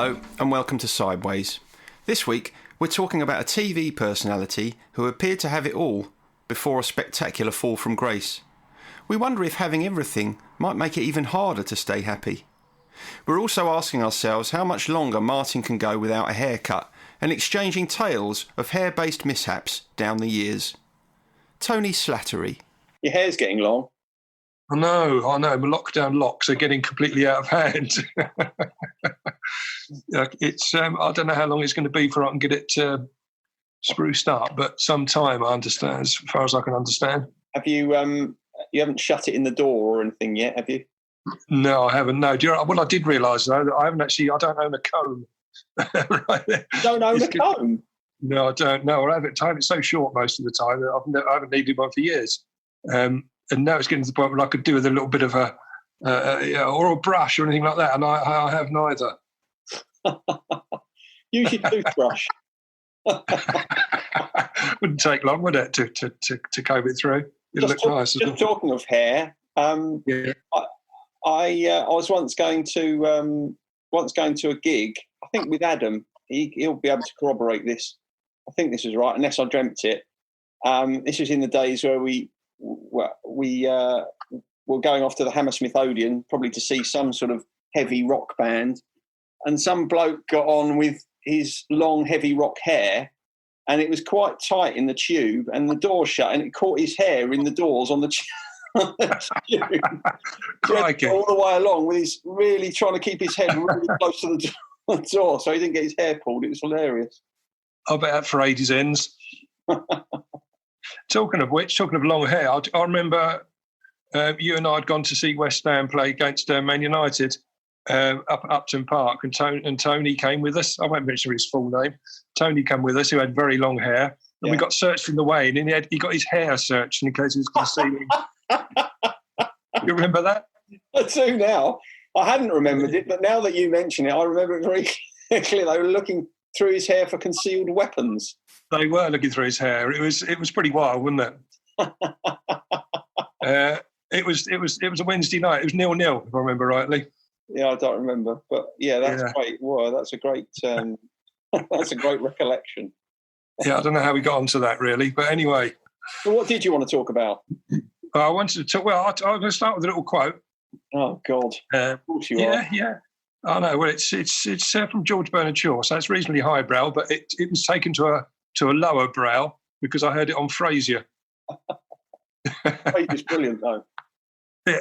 Hello and welcome to Sideways. This week we're talking about a TV personality who appeared to have it all before a spectacular fall from grace. We wonder if having everything might make it even harder to stay happy. We're also asking ourselves how much longer Martin can go without a haircut and exchanging tales of hair-based mishaps down the years. Tony Slattery. Your hair's getting long. I know. My lockdown locks are getting completely out of hand. It's I don't know how long it's going to be before I can get it spruced up, but some time, I understand, as far as I can understand. Have you? You haven't shut it in the door or anything yet, have you? No, I haven't. No. Well, I did realise though that I haven't actually. I don't own a comb. Right there. You don't own a comb? No, I don't. No, I haven't. It's so short most of the time that I haven't needed one for years. And now it's getting to the point where I could do with a little bit of or a brush or anything like that, and I have neither. Use your toothbrush. Wouldn't take long, would it, to comb it through? It'll look nice. Just talking of hair, yeah. I was once going to a gig. I think with Adam. He'll be able to corroborate this. I think this is right, unless I dreamt it. This was in the days where we were going off to the Hammersmith Odeon, probably to see some sort of heavy rock band, and some bloke got on with his long, heavy rock hair, and it was quite tight in the tube, and the door shut, and it caught his hair in the doors on the tube. Crikey. All the way along, with his really trying to keep his head really close to the door, so he didn't get his hair pulled. It was hilarious. I bet that frayed his ends. Talking of long hair, I remember you and I had gone to see West Ham play against Man United up at Upton Park, and Tony came with us. I won't mention his full name. Tony came with us, who had very long hair, and we got searched from the way, and he got his hair searched in case he was concealing. You remember that? I do now. I hadn't remembered it, but now that you mention it, I remember it very clearly. They were looking through his hair for concealed weapons. They were looking through his hair. It was pretty wild, wasn't it? It was a Wednesday night. It was 0-0, if I remember rightly. Yeah, I don't remember, but that's great. Wow, that's a great that's a great recollection. Yeah, I don't know how we got onto that really, but anyway. So, what did you want to talk about? I wanted to talk. Well, I'm going to start with a little quote. Oh God! Of course you are. Yeah. I know. Well, it's from George Bernard Shaw, so it's reasonably highbrow, but it was taken to a lower brow because I heard it on Frasier. Frasier's brilliant, though.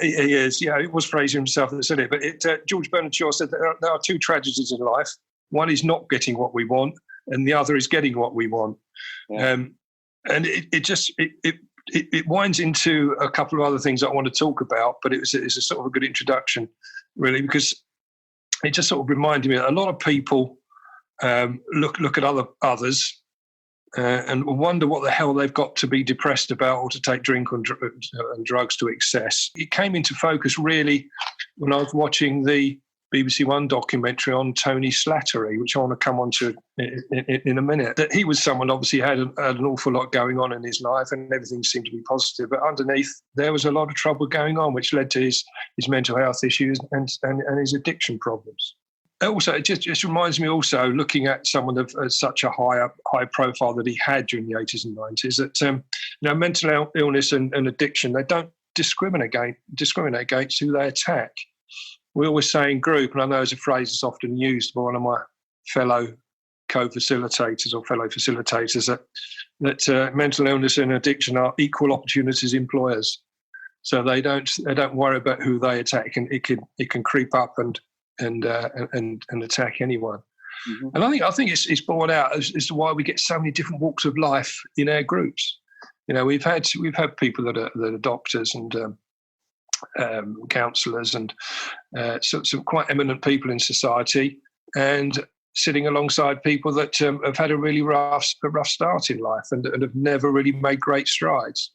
He is. Yeah, it was Frasier himself that said it. But George Bernard Shaw said that there are two tragedies in life. One is not getting what we want, and the other is getting what we want. Yeah. And it winds into a couple of other things I want to talk about, but it's a sort of a good introduction, really, because it just sort of reminded me that a lot of people look at others and wonder what the hell they've got to be depressed about or to take drink and drugs to excess. It came into focus really when I was watching the BBC One documentary on Tony Slattery, which I want to come on to in a minute. That he was someone obviously had an awful lot going on in his life and everything seemed to be positive, but underneath there was a lot of trouble going on, which led to his mental health issues and his addiction problems. Also, it just reminds me also, looking at someone of such a high profile that he had during the 80s and 90s, that mental illness and addiction, they don't discriminate against who they attack. We always say in group, and I know it's a phrase that's often used by one of my fellow co-facilitators or fellow facilitators, that mental illness and addiction are equal opportunities employers. So they don't worry about who they attack, and it can creep up and attack anyone. Mm-hmm. And I think it's borne out as to why we get so many different walks of life in our groups. You know, we've had people that are doctors and counsellors and some quite eminent people in society, and sitting alongside people that have had a really rough start in life and have never really made great strides.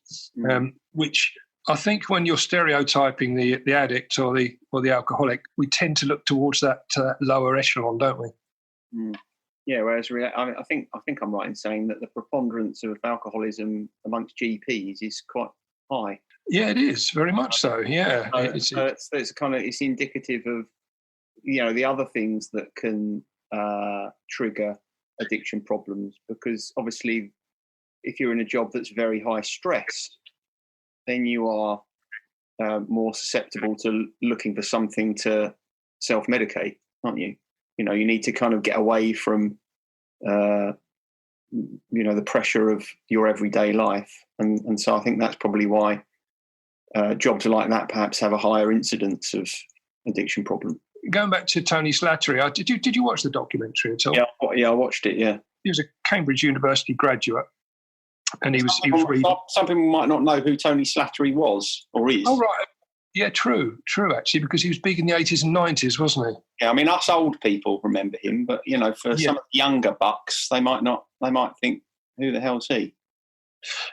Which I think when you're stereotyping the addict or the alcoholic, we tend to look towards that lower echelon, don't we? Mm. Yeah, whereas I think I'm right in saying that the preponderance of alcoholism amongst GPs is quite high. Yeah, it is very much so. Yeah, it's indicative of the other things that can trigger addiction problems, because obviously if you're in a job that's very high stress, then you are more susceptible to looking for something to self-medicate, aren't you? You know, you need to kind of get away from, the pressure of your everyday life. And so I think that's probably why jobs like that perhaps have a higher incidence of addiction problem. Going back to Tony Slattery, did you watch the documentary at all? Yeah, I watched it, yeah. He was a Cambridge University graduate, and he was reading. Some people might not know who Tony Slattery was or is. Oh, right. Yeah, true, actually, because he was big in the 80s and 90s, wasn't he? Yeah, I mean, us old people remember him, but, for some of the younger bucks, they might think, who the hell's he?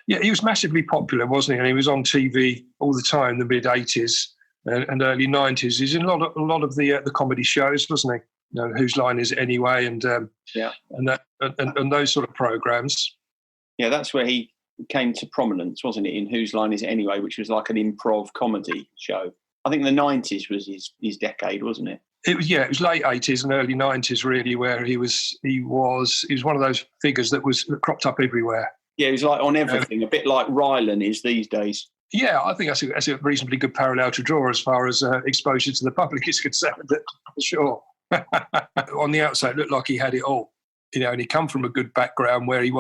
Yeah, he was massively popular, wasn't he? And he was on TV all the time, the mid-80s and early 90s. He's in a lot of the comedy shows, wasn't he? Whose Line Is It Anyway? And and those sort of programmes. Yeah, that's where he came to prominence, wasn't it? In Whose Line Is It Anyway, which was like an improv comedy show. I think the 90s was his decade, wasn't it? It was late 80s and early 90s, really, where he was one of those figures that cropped up everywhere. Yeah, he was like on everything, a bit like Rylan is these days. Yeah, I think that's a reasonably good parallel to draw as far as exposure to the public is concerned, for sure. On the outside, it looked like he had it all. And he come from a good background where he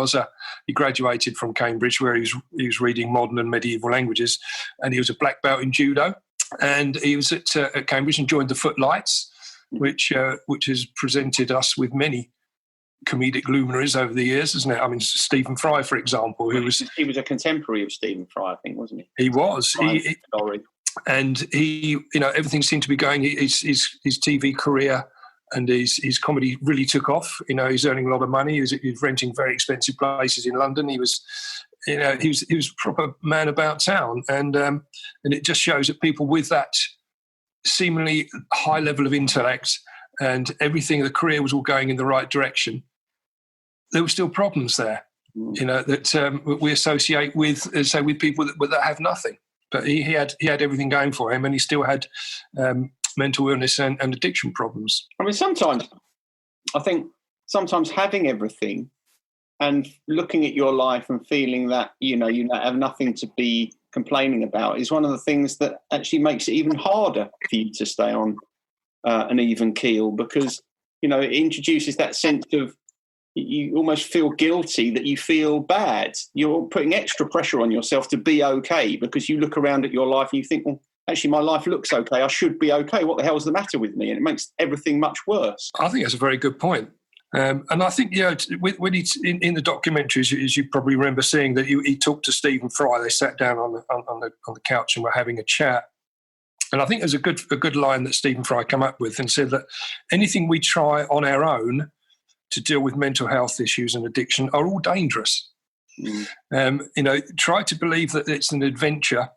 graduated from Cambridge, where he was reading modern and medieval languages, and he was a black belt in judo. And he was at Cambridge and joined the Footlights, which has presented us with many comedic luminaries over the years, isn't it? I mean, Stephen Fry, for example, he was a contemporary of Stephen Fry, I think, wasn't he? He was. And he, everything seemed to be going. His TV career and his comedy really took off. He's earning a lot of money. He was renting very expensive places in London. He was a proper man about town, and it just shows that people with that seemingly high level of intellect and everything, the career was all going in the right direction. There were still problems there, that we associate with people that have nothing. But he had everything going for him, and he still had mental illness and addiction problems. I mean, I think sometimes having everything and looking at your life and feeling that, you have nothing to be complaining about is one of the things that actually makes it even harder for you to stay on an even keel, because, it introduces that sense of you almost feel guilty, that you feel bad. You're putting extra pressure on yourself to be okay, because you look around at your life and you think, well, actually, my life looks okay. I should be okay. What the hell's the matter with me? And it makes everything much worse. I think that's a very good point. And I think, when he's in the documentary, as you probably remember seeing, that he talked to Stephen Fry. They sat down on the couch and were having a chat. And I think there's a good line that Stephen Fry came up with and said that anything we try on our own to deal with mental health issues and addiction are all dangerous. Try to believe that it's an adventure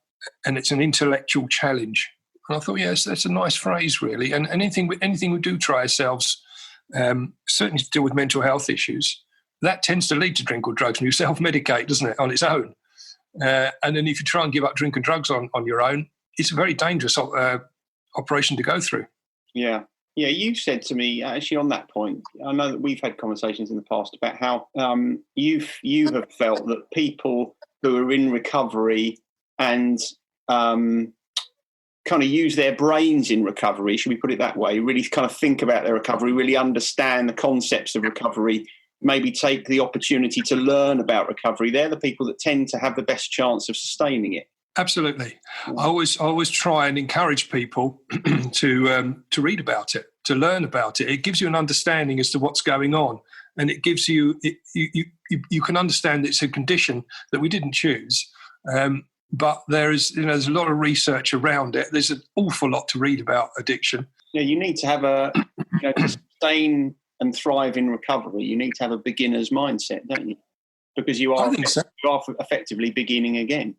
and it's an intellectual challenge. And I thought, yes, that's a nice phrase, really. And anything we do try ourselves, certainly to deal with mental health issues, that tends to lead to drink or drugs, and you self-medicate, doesn't it, on its own? And then if you try and give up drink and drugs on your own, it's a very dangerous operation to go through. Yeah. Yeah, you said to me, actually, on that point, I know that we've had conversations in the past about how you have felt that people who are in recovery and kind of use their brains in recovery, should we put it that way, really kind of think about their recovery, really understand the concepts of recovery, maybe take the opportunity to learn about recovery, they're the people that tend to have the best chance of sustaining it. Absolutely. I always try and encourage people to read about it, to learn about it. It gives you an understanding as to what's going on, and it gives you you can understand it's a condition that we didn't choose, but there's a lot of research around it. There's an awful lot to read about addiction. Yeah, you need to have to sustain and thrive in recovery. You need to have a beginner's mindset, don't you? Because you are effectively beginning again.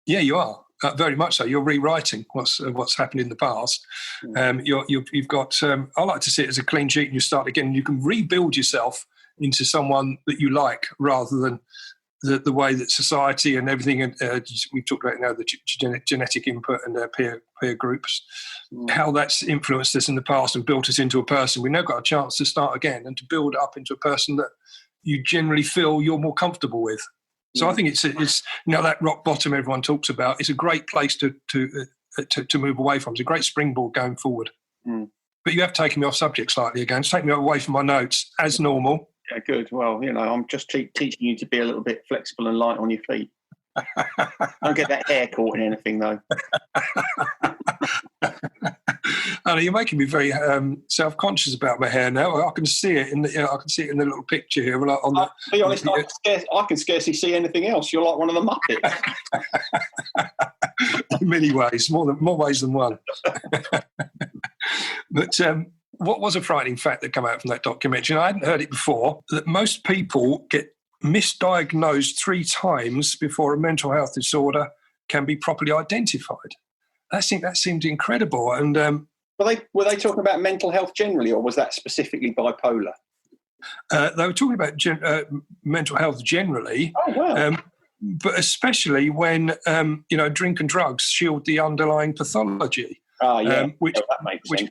Yeah, you are very much so. You're rewriting what's happened in the past. You've got. I like to see it as a clean sheet, and you start again. You can rebuild yourself into someone that you like, rather than the way that society and everything, we've talked about the genetic input and peer groups, how that's influenced us in the past and built us into a person. We've now got a chance to start again and to build up into a person that you generally feel you're more comfortable with. So I think it's that rock bottom everyone talks about. It's a great place to move away from. It's a great springboard going forward. But you have taken me off subject slightly again. It's taken me away from my notes as normal. Yeah, good. Well, I'm just teaching you to be a little bit flexible and light on your feet. Don't get that hair caught in anything, though. Anna, you're making me very self-conscious about my hair now. I can see it in the little picture here. To be honest, I can scarcely see anything else. You're like one of the Muppets. In many ways, more ways than one. But what was a frightening fact that came out from that documentary, and I hadn't heard it before, that most people get misdiagnosed 3 times before a mental health disorder can be properly identified. I think that seemed incredible. And were they talking about mental health generally, or was that specifically bipolar? They were talking about mental health generally. Oh, wow. But especially when drink and drugs shield the underlying pathology. Which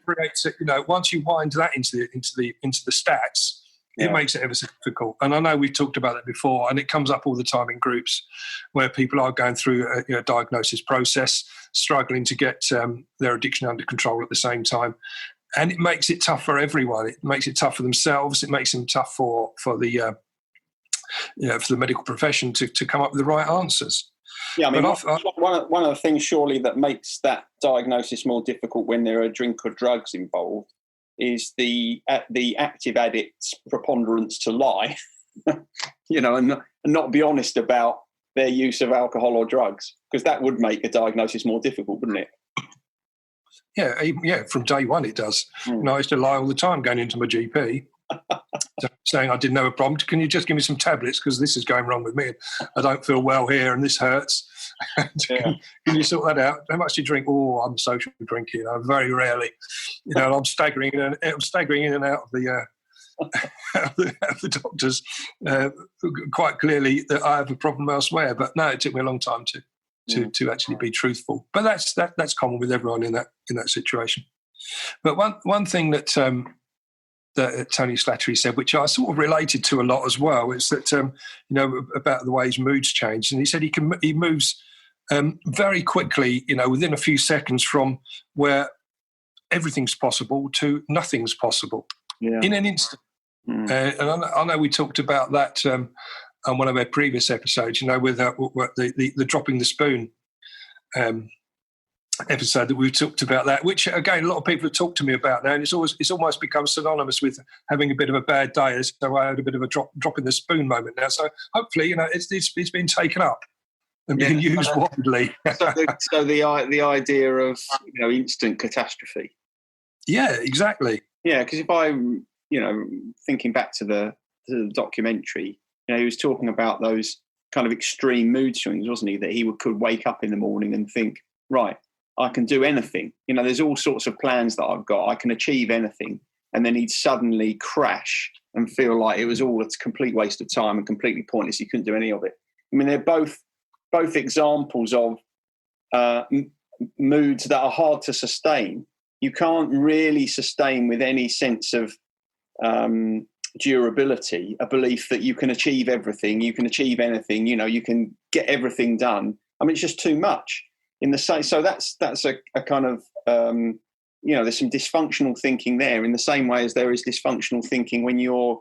creates it. Once you wind that into the stats, it makes it ever so difficult. And I know we've talked about that before, and it comes up all the time in groups where people are going through a diagnosis process, struggling to get their addiction under control at the same time. And it makes it tough for everyone. It makes it tough for themselves. It makes them tough for the medical profession to come up with the right answers. Yeah, I mean, one of the things surely that makes that diagnosis more difficult when there are drink or drugs involved is the active addict's preponderance to lie, and not be honest about their use of alcohol or drugs, because that would make a diagnosis more difficult, wouldn't it? Yeah, from day one it does. I used to lie all the time going into my GP, saying I didn't have a problem. Can you just give me some tablets because this is going wrong with me? I don't feel well here and this hurts. Can you sort that out? How much do you drink? Oh, I'm social drinking. Very rarely. I'm staggering in and out of the doctors quite clearly that I have a problem elsewhere. But no, it took me a long time to actually be truthful. But that's common with everyone in that situation. But one thing that Tony Slattery said, which I sort of related to a lot as well, is that about the way his moods change, and he said he moves very quickly, within a few seconds from where everything's possible to nothing's possible in an instant. And I know we talked about that on one of our previous episodes, with the dropping the spoon episode that we've talked about that, which again a lot of people have talked to me about now, and it's almost become synonymous with having a bit of a bad day. So I had a bit of a drop in the spoon moment now. So hopefully, it's been taken up and being used widely. so the idea of instant catastrophe. Yeah, exactly. Yeah, because if I thinking back to the documentary, he was talking about those kind of extreme mood swings, wasn't he? That he could wake up in the morning and think, right, I can do anything. There's all sorts of plans that I've got. I can achieve anything. And then he'd suddenly crash and feel like it was all a complete waste of time and completely pointless. He couldn't do any of it. I mean, they're both examples of moods that are hard to sustain. You can't really sustain with any sense of durability a belief that you can achieve everything, you can achieve anything, you can get everything done. I mean, it's just too much. So that's a kind of there's some dysfunctional thinking there, in the same way as there is dysfunctional thinking when your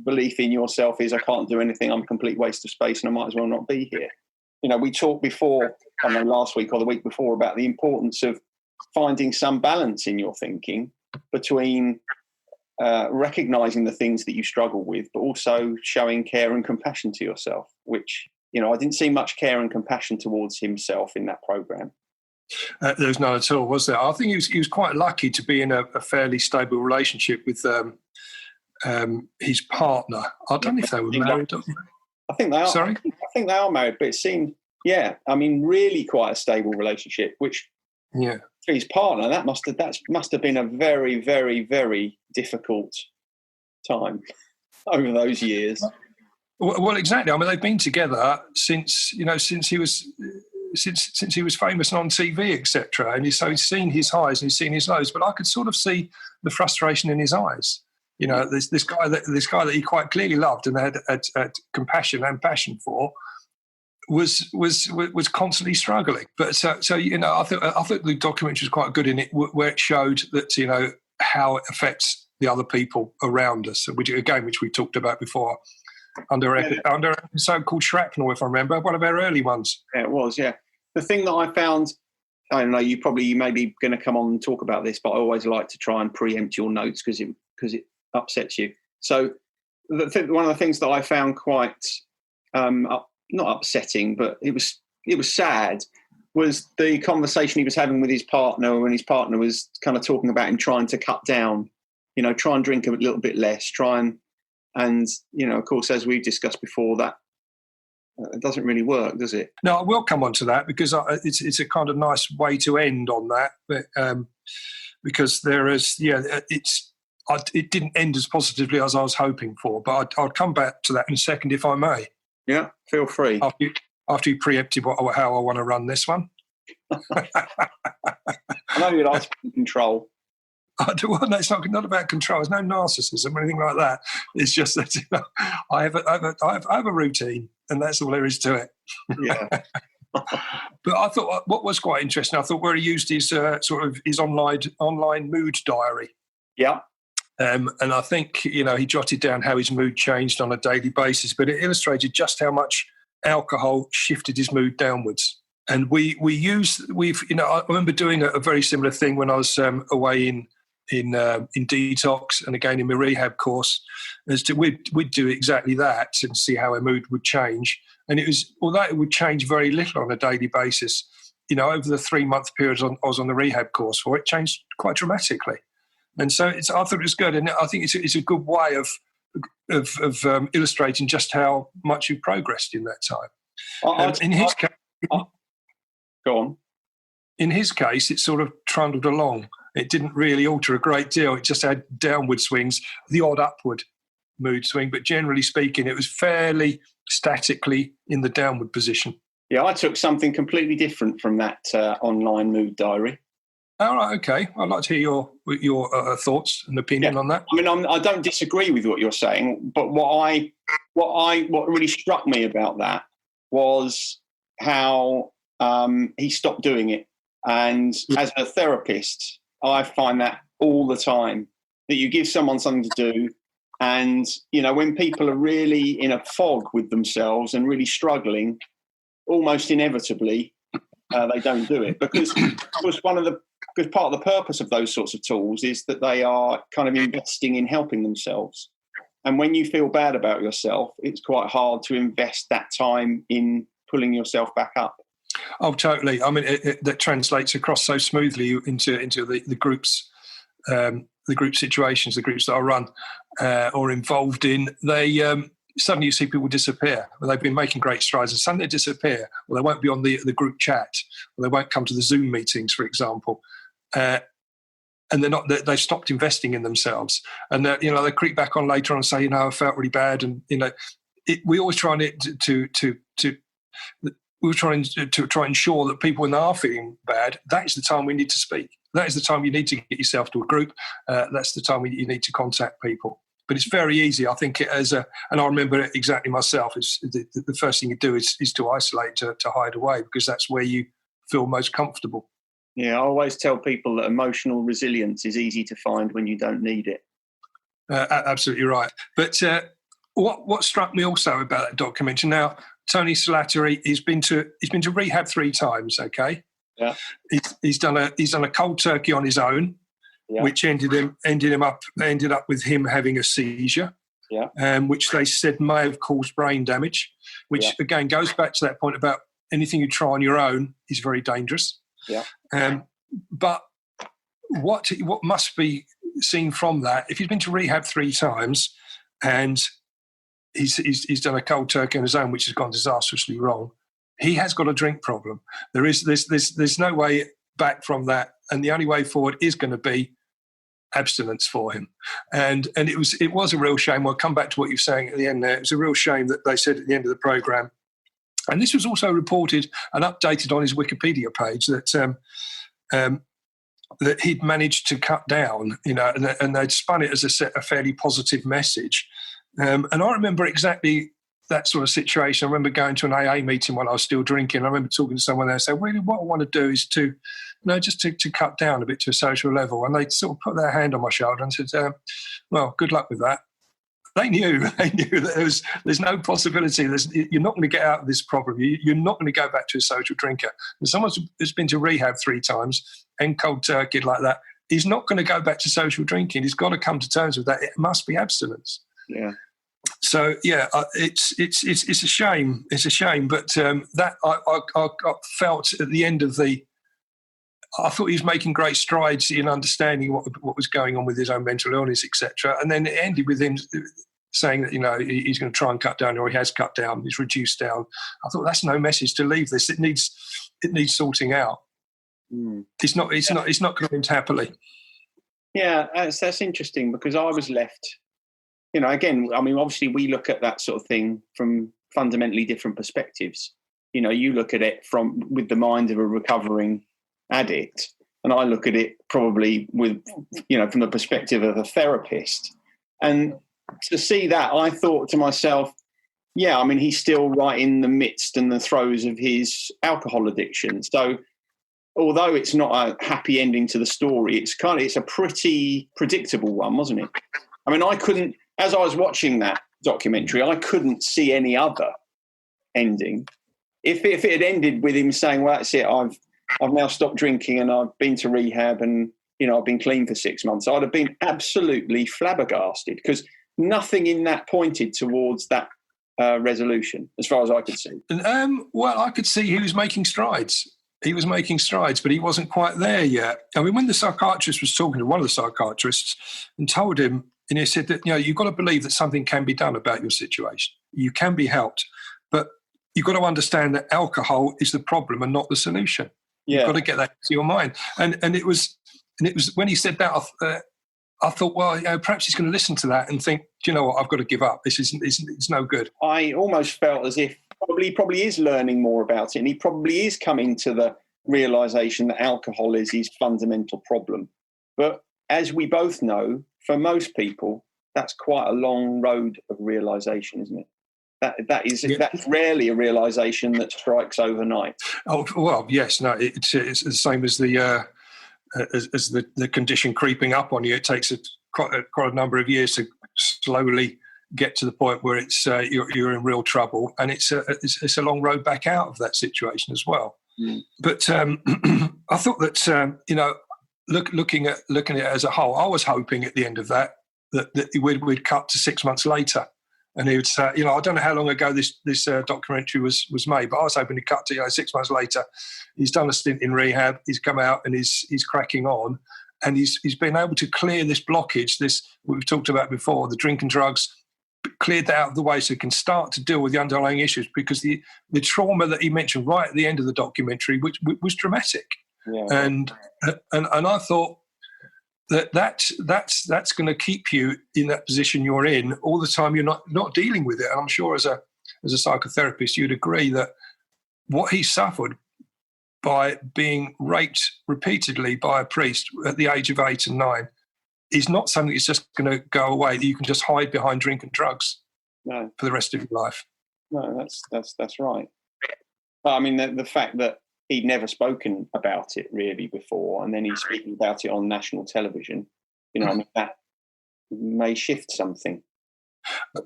belief in yourself is I can't do anything, I'm a complete waste of space, and I might as well not be here. We talked before, I don't know, last week or the week before, about the importance of finding some balance in your thinking between recognizing the things that you struggle with, but also showing care and compassion to yourself, which I didn't see much care and compassion towards himself in that program. There was none at all, was there? I think he was quite lucky to be in a fairly stable relationship with his partner. I don't know if they were married. I think they are. Sorry? I think they are married, but it seemed, really quite a stable relationship, which for his partner, that must have been a very, very, very difficult time over those years. Well, exactly. I mean, they've been together since he was since he was famous and on TV, etc. And so he's seen his highs and he's seen his lows. But I could sort of see the frustration in his eyes. This guy that he quite clearly loved and had compassion and passion for was constantly struggling. But so I thought the documentary was quite good in it, where it showed that how it affects the other people around us, which we talked about before under an episode called Shrapnel, if I remember, one of our early ones. Yeah, it was. Yeah, the thing that I found, I don't know, you may be going to come on and talk about this, but I always like to try and preempt your notes because it upsets you. So one of the things that I found quite not upsetting, but it was sad, was the conversation he was having with his partner when his partner was kind of talking about him trying to cut down, try and drink a little bit less, and of course, as we've discussed before, that it doesn't really work, does it? No, I will come on to that because it's a kind of nice way to end on that, but, because it didn't end as positively as I was hoping for, but I'll come back to that in a second if I may. Yeah, feel free. After you preempted how I want to run this one. I know you like to be in control. Well, no, it's not about control. There's no narcissism or anything like that. It's just that I have a routine, and that's all there is to it. Yeah. But I thought what was quite interesting, I thought where he used his his online mood diary. Yeah. And I think he jotted down how his mood changed on a daily basis, but it illustrated just how much alcohol shifted his mood downwards. And I remember doing a very similar thing when I was away in detox and again in my rehab course. We'd do exactly that and see how our mood would change. And although it would change very little on a daily basis, over the 3-month period I was on the rehab course for, it changed quite dramatically. And so I thought it was good, and I think it's a good way of illustrating just how much you've progressed in that time. In his case, go on. In his case, it sort of trundled along. It didn't really alter a great deal. It just had downward swings, the odd upward mood swing, but generally speaking, it was fairly statically in the downward position. Yeah, I took something completely different from that online mood diary. All right, okay. I'd like to hear your thoughts and opinion on that. I mean, I don't disagree with what you're saying, but what really struck me about that was how he stopped doing it. And as a therapist, I find that all the time, that you give someone something to do, and when people are really in a fog with themselves and really struggling, almost inevitably they don't do it because part of the purpose of those sorts of tools is that they are kind of investing in helping themselves. And when you feel bad about yourself, it's quite hard to invest that time in pulling yourself back up. Oh, totally. I mean, that translates across so smoothly into the groups, the group situations, the groups that I run or involved in. They suddenly you see people disappear. Well, they've been making great strides, and suddenly they disappear. Well, they won't be on the group chat, or they won't come to the Zoom meetings, for example. And they're not. They've stopped investing in themselves, and they creep back on later on and say, I felt really bad, and we always try we were trying to ensure that people, when they are feeling bad, that is the time we need to speak. That is the time you need to get yourself to a group. That's the time you need to contact people. But it's very easy. I think and I remember it exactly myself. It's the first thing you do is to isolate, to hide away, because that's where you feel most comfortable. Yeah, I always tell people that emotional resilience is easy to find when you don't need it. Absolutely right. But what struck me also about that documentary, now, Tony Slattery, he's been to rehab 3 times. Okay, yeah, he's done a cold turkey on his own, yeah, which ended up with him having a seizure, yeah, which they said may have caused brain damage, which again goes back to that point about anything you try on your own is very dangerous. Yeah, but what must be seen from that, if he's been to rehab 3 times and he's done a cold turkey on his own, which has gone disastrously wrong, he has got a drink problem. There's no way back from that, and the only way forward is going to be abstinence for him, and it was a real shame. I'll come back to what you're saying at the end there. It was a real shame that they said at the end of the programme, and this was also reported and updated on his Wikipedia page, that he'd managed to cut down, and they'd spun it as a fairly positive message. And I remember exactly that sort of situation. I remember going to an AA meeting when I was still drinking. I remember talking to someone there and saying, really, what I want to do is to cut down a bit to a social level. And they sort of put their hand on my shoulder and said, well, good luck with that. They knew that there's no possibility. You're not going to get out of this problem. You're not going to go back to a social drinker. And someone who's been to rehab 3 times and cold turkey like that, he's not going to go back to social drinking. He's got to come to terms with that. It must be abstinence. Yeah. So it's a shame. It's a shame, but that I felt at the end of I thought he was making great strides in understanding what was going on with his own mental illness, etc. And then it ended with him saying that he's going to try and cut down, or he has cut down, he's reduced down. I thought that's no message to leave this. It needs sorting out. Mm. It's not going to end happily. Yeah, that's interesting, because I was left. Again, I mean, obviously we look at that sort of thing from fundamentally different perspectives. You look at it with the mind of a recovering addict, and I look at it probably with, from the perspective of a therapist. And to see that, I thought to myself, yeah, I mean, he's still right in the midst and the throes of his alcohol addiction. So although it's not a happy ending to the story, it's a pretty predictable one, wasn't it? I mean, as I was watching that documentary, I couldn't see any other ending. If it had ended with him saying, well, that's it, I've now stopped drinking and I've been to rehab and, I've been clean for 6 months, I'd have been absolutely flabbergasted, because nothing in that pointed towards that resolution, as far as I could see. Well, I could see he was making strides. He was making strides, but he wasn't quite there yet. I mean, when the psychiatrist was talking to one of the psychiatrists and told him, and he said that, you've got to believe that something can be done about your situation. You can be helped, but you've got to understand that alcohol is the problem and not the solution. Yeah. You've got to get that into your mind. And it was when he said that, I thought, well, perhaps he's going to listen to that and think, do you know what, I've got to give up. It's no good. I almost felt as if he probably is learning more about it, and he probably is coming to the realisation that alcohol is his fundamental problem. But as we both know, for most people, that's quite a long road of realisation, isn't it? That's rarely a realisation that strikes overnight. Oh well, yes, no, it's the same as the condition creeping up on you. It takes quite a number of years to slowly get to the point where it's you're in real trouble, and it's a long road back out of that situation as well. Mm. But I thought that looking at it as a whole, I was hoping at the end of that we'd cut to 6 months later. And he would say, I don't know how long ago this documentary was made, but I was hoping to cut to 6 months later. He's done a stint in rehab. He's come out and he's cracking on, and he's been able to clear this blockage. This we've talked about before, the drink and drugs, cleared that out of the way so he can start to deal with the underlying issues. Because the trauma that he mentioned right at the end of the documentary, which was dramatic, yeah. and I thought. That's going to keep you in that position you're in all the time. You're not dealing with it. And I'm sure as a psychotherapist, you'd agree that what he suffered by being raped repeatedly by a priest at the age of 8 and 9 is not something that's just going to go away, that you can just hide behind drink and drugs for the rest of your life. No, that's right. I mean, the fact that he'd never spoken about it really before, and then he's speaking about it on national television. I mean, that may shift something.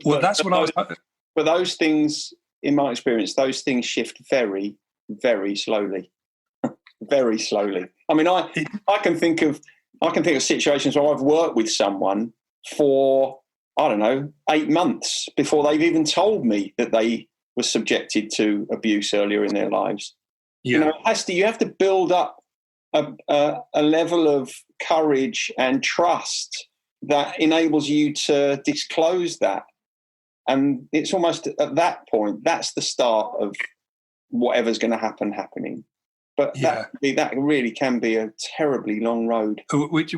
Well, that's what I was. But those things, in my experience, those things shift very, very slowly, very slowly. I mean, I can think of situations where I've worked with someone for 8 months before they've even told me that they were subjected to abuse earlier in their lives. Yeah. You have to build up a level of courage and trust that enables you to disclose that. And it's almost at that point, that's the start of whatever's going to happen happening. But that really can be a terribly long road. Which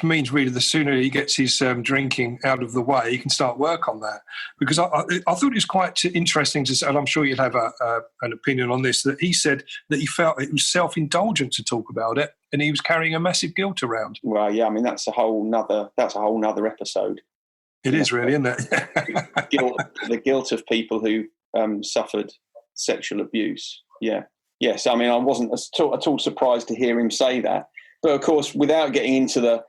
means really the sooner he gets his drinking out of the way, he can start work on that. Because I thought it was quite interesting to say, and I'm sure you'll have an opinion on this, that he said that he felt it was self-indulgent to talk about it, and he was carrying a massive guilt around. Well, yeah, I mean that's a whole nother episode. It is really, isn't it? the guilt of people who suffered sexual abuse. Yeah. Yes, I mean, I wasn't at all surprised to hear him say that. But, of course, without getting into the,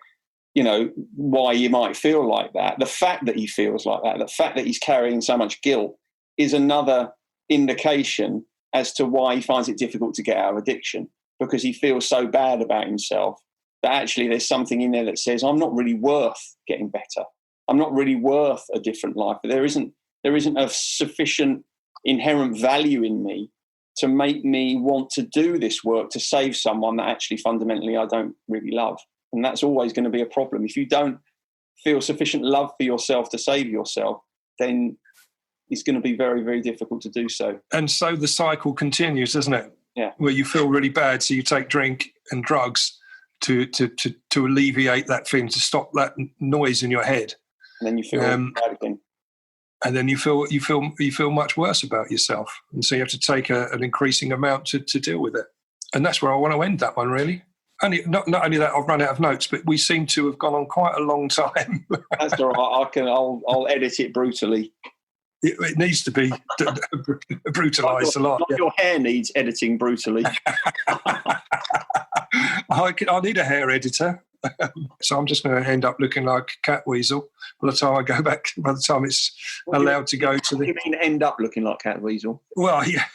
why you might feel like that, the fact that he feels like that, the fact that he's carrying so much guilt is another indication as to why he finds it difficult to get out of addiction, because he feels so bad about himself that actually there's something in there that says, I'm not really worth getting better. I'm not really worth a different life. There isn't a sufficient inherent value in me to make me want to do this work to save someone that actually fundamentally I don't really love. And that's always going to be a problem. If you don't feel sufficient love for yourself to save yourself, then it's going to be very, very difficult to do so. And so the cycle continues, doesn't it? Yeah. Where you feel really bad, so you take drink and drugs to alleviate that feeling, to stop that noise in your head. And then you feel bad again. And then you feel much worse about yourself, and so you have to take an increasing amount to deal with it. And that's where I want to end that one, really. Not only that, I've run out of notes, but we seem to have gone on quite a long time. That's all right. I'll edit it brutally. It needs to be brutalised a lot. Your hair needs editing brutally. I need a hair editor. So I'm just going to end up looking like a cat weasel by the time I go back, by the time it's allowed to go to the... What do you mean end up looking like cat weasel? Well, yeah.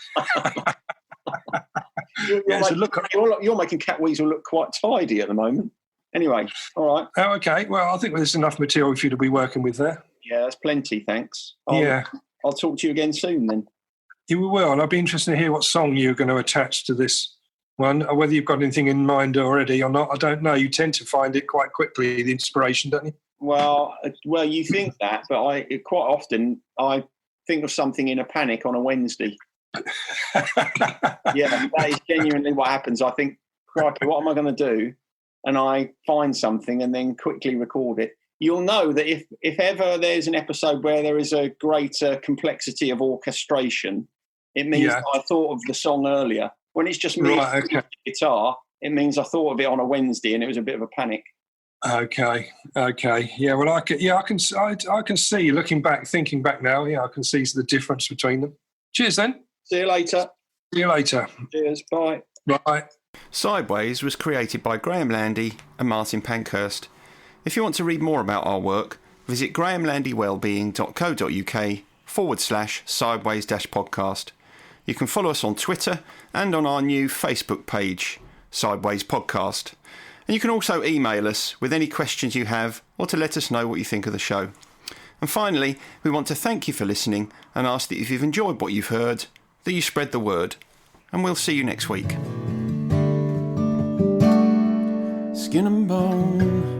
You're making cat weasel look quite tidy at the moment. Anyway, all right. Oh, okay. Well, I think there's enough material for you to be working with there. Yeah, that's plenty, thanks. I'll talk to you again soon then. You will, and I'd be interested to hear what song you're going to attach to this one, or whether you've got anything in mind already or not. I don't know. You tend to find it quite quickly, the inspiration, don't you? Well, you think that, but quite often I think of something in a panic on a Wednesday. Yeah, that is genuinely what happens. I think, crikey, what am I going to do? And I find something and then quickly record it. You'll know that if ever there's an episode where there is a greater complexity of orchestration, it means that I thought of the song earlier. When it's just me with the guitar, it means I thought of it on a Wednesday and it was a bit of a panic. Okay. Yeah, well, I can see, thinking back now, I can see the difference between them. Cheers then. See you later. Cheers, bye. Bye. Sideways was created by Graham Landy and Martin Pankhurst. If you want to read more about our work, visit grahamlandywellbeing.co.uk/sideways-podcast. You can follow us on Twitter and on our new Facebook page, Sideways Podcast. And you can also email us with any questions you have or to let us know what you think of the show. And finally, we want to thank you for listening and ask that if you've enjoyed what you've heard, that you spread the word. And we'll see you next week. Skin and bone.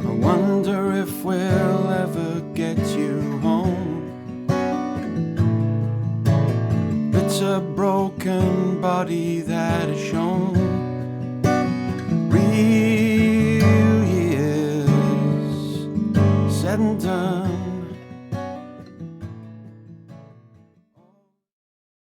I wonder if we'll ever get you home. It's a broken body that is shown. Real years said and done.